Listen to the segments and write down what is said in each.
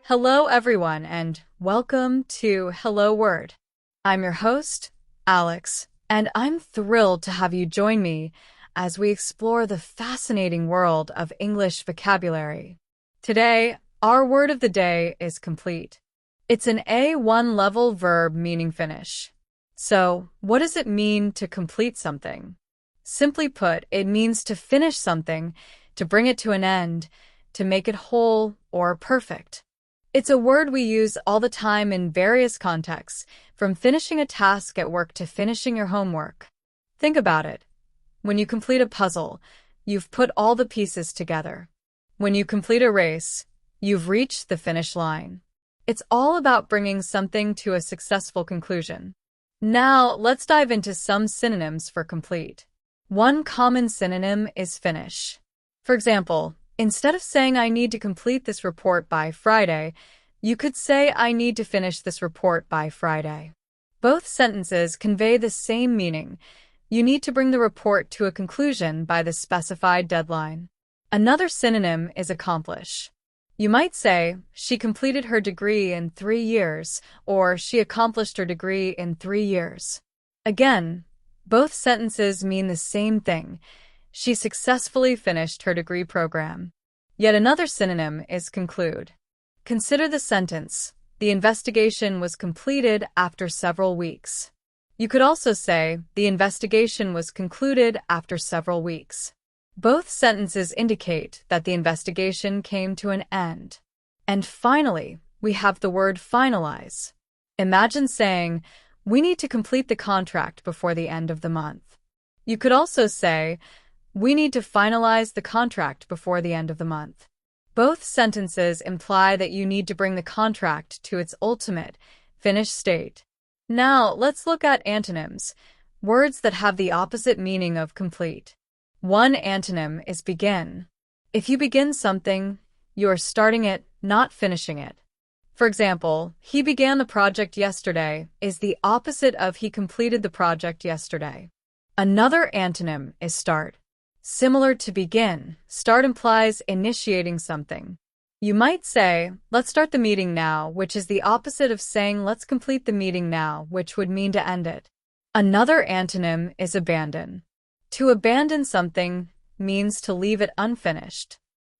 Hello, everyone, and welcome to Hello Word. I'm your host, Alex, and I'm thrilled to have you join me as we explore the fascinating world of English vocabulary. Today, our word of the day is complete. It's an A1 level verb meaning finish. So, what does it mean to complete something? Simply put, it means to finish something, to bring it to an end, to make it whole or perfect. It's a word we use all the time in various contexts, from finishing a task at work to finishing your homework. Think about it. When you complete a puzzle, you've put all the pieces together. When you complete a race, you've reached the finish line. It's all about bringing something to a successful conclusion. Now, let's dive into some synonyms for complete. One common synonym is finish. For example, instead of saying I need to complete this report by Friday, you could say I need to finish this report by Friday. Both sentences convey the same meaning. You need to bring the report to a conclusion by the specified deadline. Another synonym is accomplish. You might say, she completed her degree in 3 years, or she accomplished her degree in 3 years. Again, both sentences mean the same thing. She successfully finished her degree program. Yet another synonym is conclude. Consider the sentence, the investigation was completed after several weeks. You could also say, the investigation was concluded after several weeks. Both sentences indicate that the investigation came to an end. And finally, we have the word finalize. Imagine saying, we need to complete the contract before the end of the month. You could also say, we need to finalize the contract before the end of the month. Both sentences imply that you need to bring the contract to its ultimate, finished state. Now, let's look at antonyms, words that have the opposite meaning of complete. One antonym is begin. If you begin something, you are starting it, not finishing it. For example, he began the project yesterday is the opposite of he completed the project yesterday. Another antonym is start. Similar to begin, start implies initiating something. You might say, let's start the meeting now, which is the opposite of saying let's complete the meeting now, which would mean to end it. Another antonym is abandon. To abandon something means to leave it unfinished.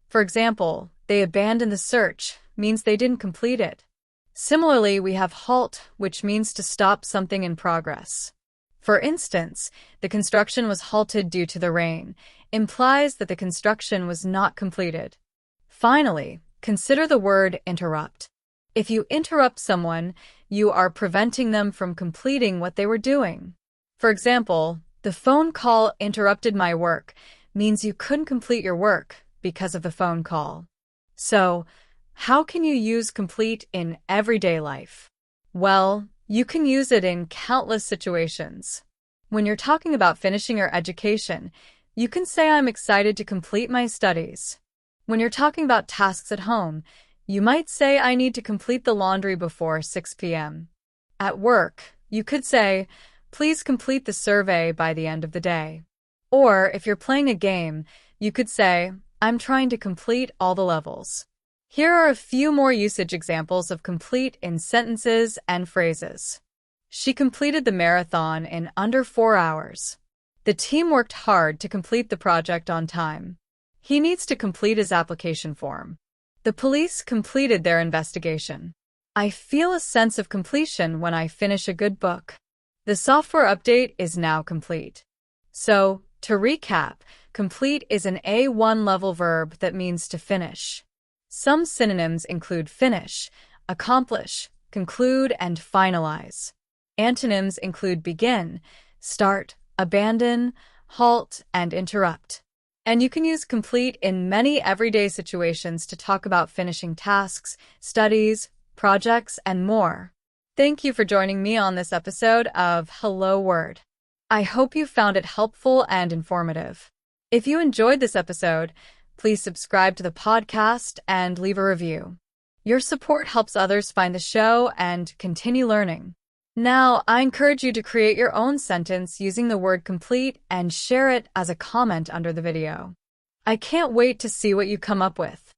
For example, they abandoned the search means they didn't complete it. Similarly, we have halt, which means to stop something in progress. For instance, the construction was halted due to the rain, implies that the construction was not completed. Finally, consider the word interrupt. If you interrupt someone, you are preventing them from completing what they were doing. For example, the phone call interrupted my work means you couldn't complete your work because of the phone call. So, how can you use complete in everyday life? Well, you can use it in countless situations. When you're talking about finishing your education, you can say I'm excited to complete my studies. When you're talking about tasks at home, you might say I need to complete the laundry before 6 p.m. At work, you could say, please complete the survey by the end of the day. Or if you're playing a game, you could say, I'm trying to complete all the levels. Here are a few more usage examples of complete in sentences and phrases. She completed the marathon in under 4 hours. The team worked hard to complete the project on time. He needs to complete his application form. The police completed their investigation. I feel a sense of completion when I finish a good book. The software update is now complete. So, to recap, complete is an A1 level verb that means to finish. Some synonyms include finish, accomplish, conclude, and finalize. Antonyms include begin, start, abandon, halt, and interrupt. And you can use complete in many everyday situations to talk about finishing tasks, studies, projects, and more. Thank you for joining me on this episode of Hello Word. I hope you found it helpful and informative. If you enjoyed this episode, please subscribe to the podcast and leave a review. Your support helps others find the show and continue learning. Now, I encourage you to create your own sentence using the word complete and share it as a comment under the video. I can't wait to see what you come up with.